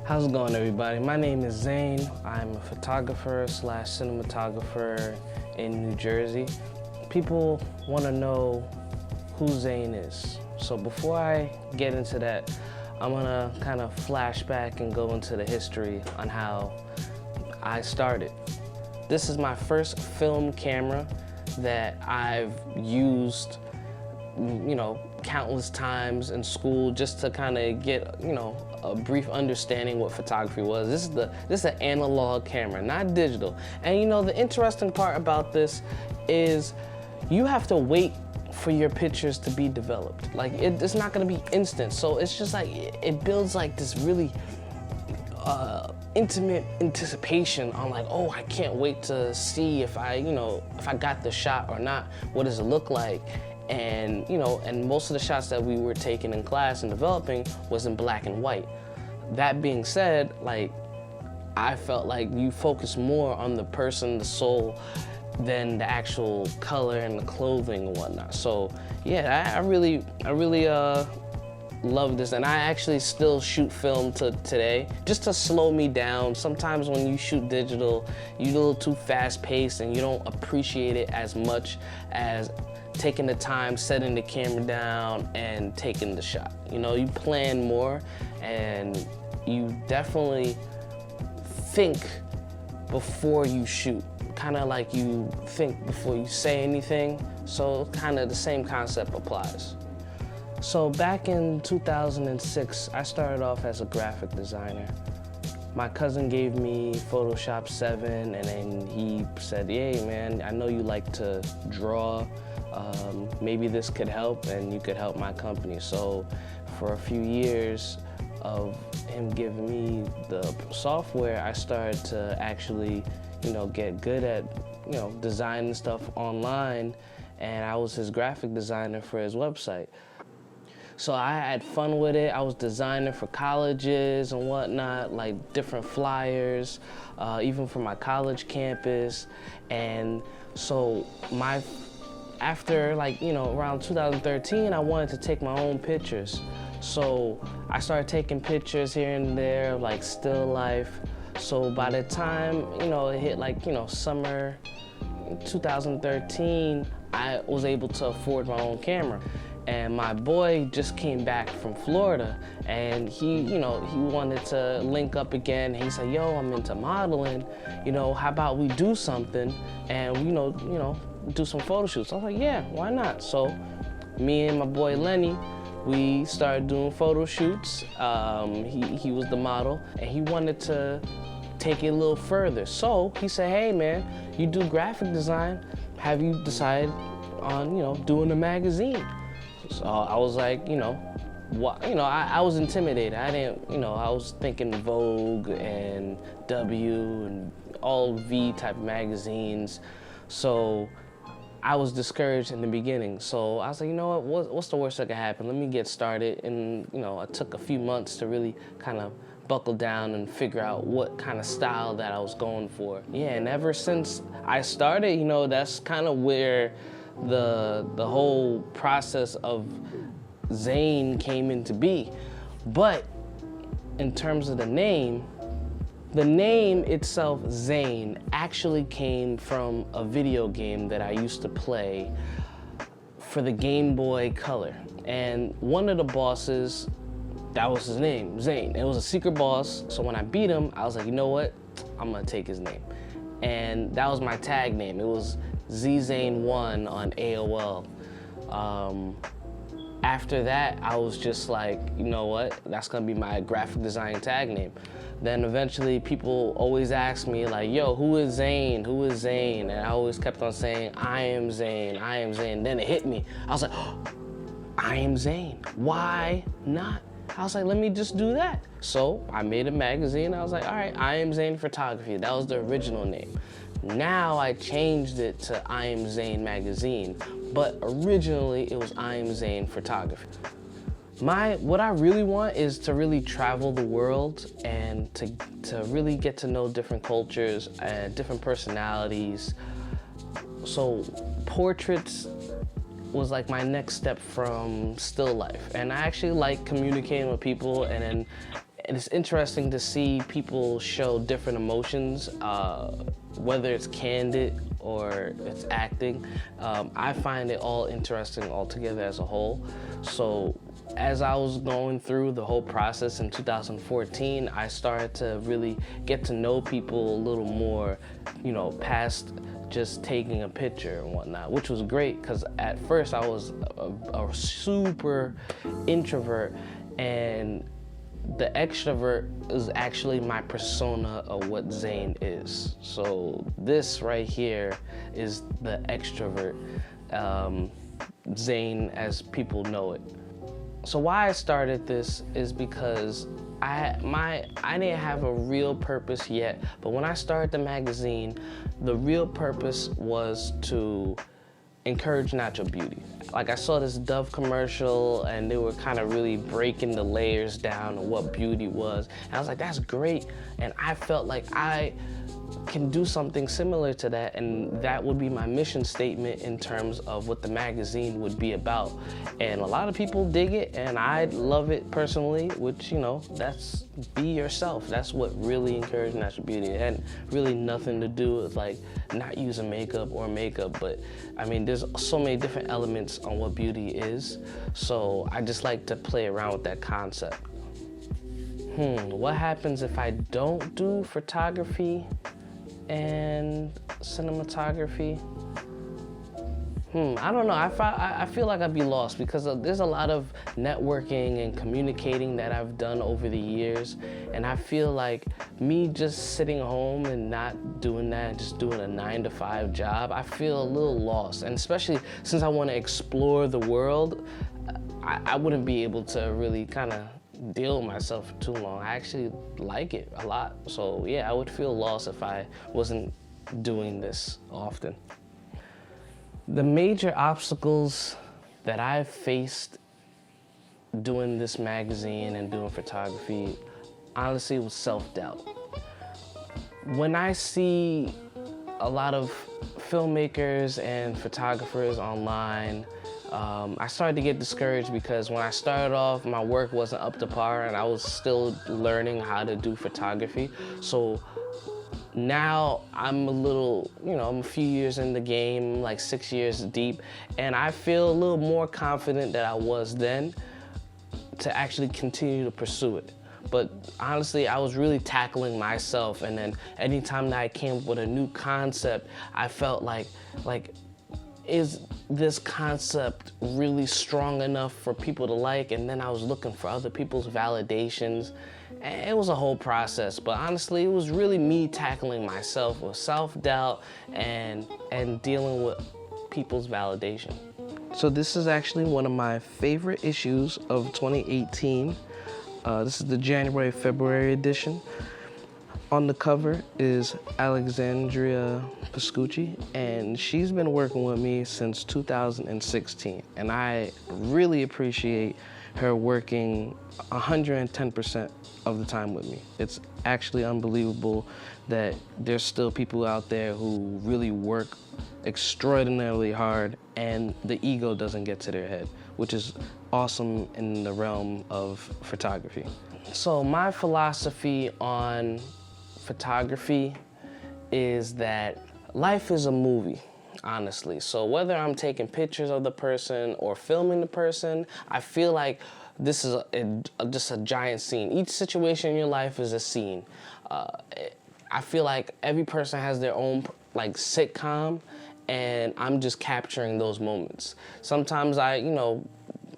How's it going, everybody? My name is Zane. I'm a photographer slash cinematographer in New Jersey. People want to know who Zane is. So before I get into that, I'm gonna kind of flash back and go into the history on how I started. This is my first film camera that I've used, countless times in school just to kind of get, a brief understanding what photography was. This is an analog camera, not digital. And the interesting part about this is you have to wait for your pictures to be developed. Like it's not gonna be instant. So it's just like, it builds like this really intimate anticipation on like, oh, I can't wait to see if I got the shot or not. What does it look like? And and most of the shots that we were taking in class and developing was in black and white. That being said, like, I felt like you focus more on the person, the soul, than the actual color and the clothing and whatnot. So yeah, I really love this, and I actually still shoot film to today just to slow me down. Sometimes when you shoot digital, you're a little too fast-paced and you don't appreciate it as much as taking the time, setting the camera down, and taking the shot. You plan more, and you definitely think before you shoot. Kind of like you think before you say anything. So kind of the same concept applies. So back in 2006, I started off as a graphic designer. My cousin gave me Photoshop 7, and then he said, hey man, I know you like to draw. Maybe this could help and you could help my company. So for a few years of him giving me the software, I started to actually, get good at, designing stuff online, and I was his graphic designer for his website. So I had fun with it. I was designing for colleges and whatnot, like different flyers, even for my college campus. And so after around 2013, I wanted to take my own pictures. So I started taking pictures here and there, like still life. So by the time, it hit summer 2013, I was able to afford my own camera. And my boy just came back from Florida, and he wanted to link up again. He said, yo, I'm into modeling, how about we do something and, do some photo shoots. I was like, yeah, why not? So me and my boy Lenny, we started doing photo shoots. He was the model, and he wanted to take it a little further. So he said, hey man, you do graphic design. Have you decided on, doing a magazine? So I was like, what? I was intimidated. I didn't, I was thinking Vogue and W and all V type magazines. So I was discouraged in the beginning. So I was like, you know what's the worst that could happen? Let me get started. And, it took a few months to really kind of buckle down and figure out what kind of style that I was going for. Yeah, and ever since I started, that's kind of where the whole process of Zane came into be. But in terms of the name itself, Zane, actually came from a video game that I used to play for the Game Boy Color. And one of the bosses, that was his name, Zane. It was a secret boss, so when I beat him, I was like, you know what? I'm gonna take his name. And that was my tag name. It was Zane1 on AOL. After that, I was just like, you know what? That's gonna be my graphic design tag name. Then eventually people always ask me like, yo, who is Zane? Who is Zane? And I always kept on saying, I am Zane, I am Zane. Then it hit me. I was like, oh, I am Zane. Why not? I was like, let me just do that. So I made a magazine. I was like, all right, I Am Zain Photography. That was the original name. Now I changed it to I Am Zain Magazine, but originally it was I Am Zain Photography. What I really want is to really travel the world and to really get to know different cultures and different personalities. So portraits was like my next step from still life. And I actually like communicating with people and then And it's interesting to see people show different emotions, whether it's candid or it's acting. I find it all interesting altogether as a whole. So as I was going through the whole process in 2014, I started to really get to know people a little more, you know, past just taking a picture and whatnot, which was great because at first I was a super introvert, and the extrovert is actually my persona of what Zane is. So this right here is the extrovert, Zane as people know it. So why I started this is because I didn't have a real purpose yet, but when I started the magazine, the real purpose was to encourage natural beauty. Like I saw this Dove commercial and they were kind of really breaking the layers down of what beauty was. And I was like, that's great. And I felt like I can do something similar to that, and that would be my mission statement in terms of what the magazine would be about. And a lot of people dig it, and I love it personally, which, you know, that's be yourself. That's what really encouraged natural beauty. It had really nothing to do with like not using makeup, but I mean, there's so many different elements on what beauty is. So I just like to play around with that concept. What happens if I don't do photography and cinematography? I don't know. I feel like I'd be lost because there's a lot of networking and communicating that I've done over the years, and I feel like me just sitting home and not doing that, just doing a 9-to-5 job, I feel a little lost. And especially since I want to explore the world, I wouldn't be able to really kind of deal with myself for too long. I actually like it a lot. So yeah, I would feel lost if I wasn't doing this often. The major obstacles that I've faced doing this magazine and doing photography, honestly, was self-doubt. When I see a lot of filmmakers and photographers online, I started to get discouraged because when I started off, my work wasn't up to par and I was still learning how to do photography. So now I'm a little, you know, I'm a few years in the game, like 6 years deep, and I feel a little more confident than I was then to actually continue to pursue it. But honestly, I was really tackling myself, and then anytime that I came up with a new concept, I felt like is this concept really strong enough for people to like? And then I was looking for other people's validations. And it was a whole process, but honestly, it was really me tackling myself with self-doubt and dealing with people's validation. So this is actually one of my favorite issues of 2018. This is the January-February edition. On the cover is Alexandria Pascucci, and she's been working with me since 2016, and I really appreciate her working 110% of the time with me. It's actually unbelievable that there's still people out there who really work extraordinarily hard and the ego doesn't get to their head, which is awesome in the realm of photography. So my philosophy on photography is that life is a movie, honestly. So whether I'm taking pictures of the person or filming the person, I feel like this is just a giant scene. Each situation in your life is a scene. I feel like every person has their own like sitcom, and I'm just capturing those moments. Sometimes I, you know,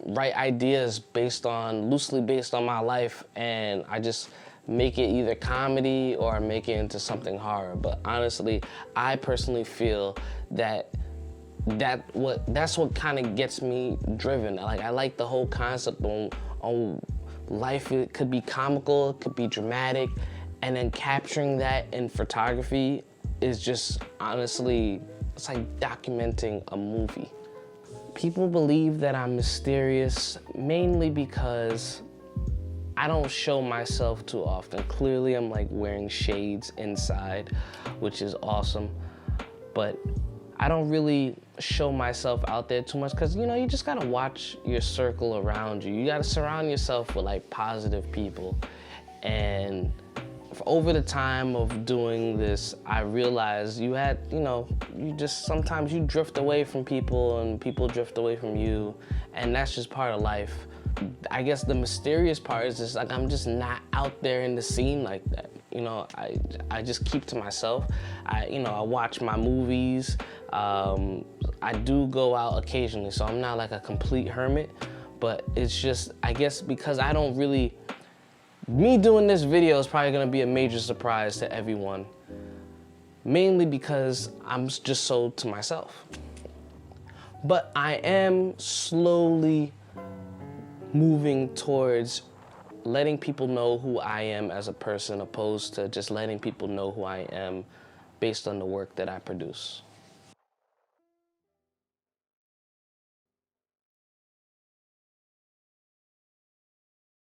write ideas loosely based on my life, and I just make it either comedy or make it into something horror. But honestly, I personally feel that's what kind of gets me driven. Like, I like the whole concept on life. It could be comical, it could be dramatic, and then capturing that in photography is just, honestly, it's like documenting a movie. People believe that I'm mysterious mainly because I don't show myself too often. Clearly, I'm like wearing shades inside, which is awesome. But I don't really show myself out there too much because, you know, you just gotta watch your circle around you. You gotta surround yourself with like positive people. And over the time of doing this, I realized sometimes you drift away from people and people drift away from you, and that's just part of life. I guess the mysterious part is just like I'm just not out there in the scene like that. I just keep to myself. I watch my movies. I do go out occasionally, so I'm not like a complete hermit, but it's just, I guess because I don't really, me doing this video is probably gonna be a major surprise to everyone, mainly because I'm just so to myself. But I am slowly moving towards letting people know who I am as a person, opposed to just letting people know who I am based on the work that I produce.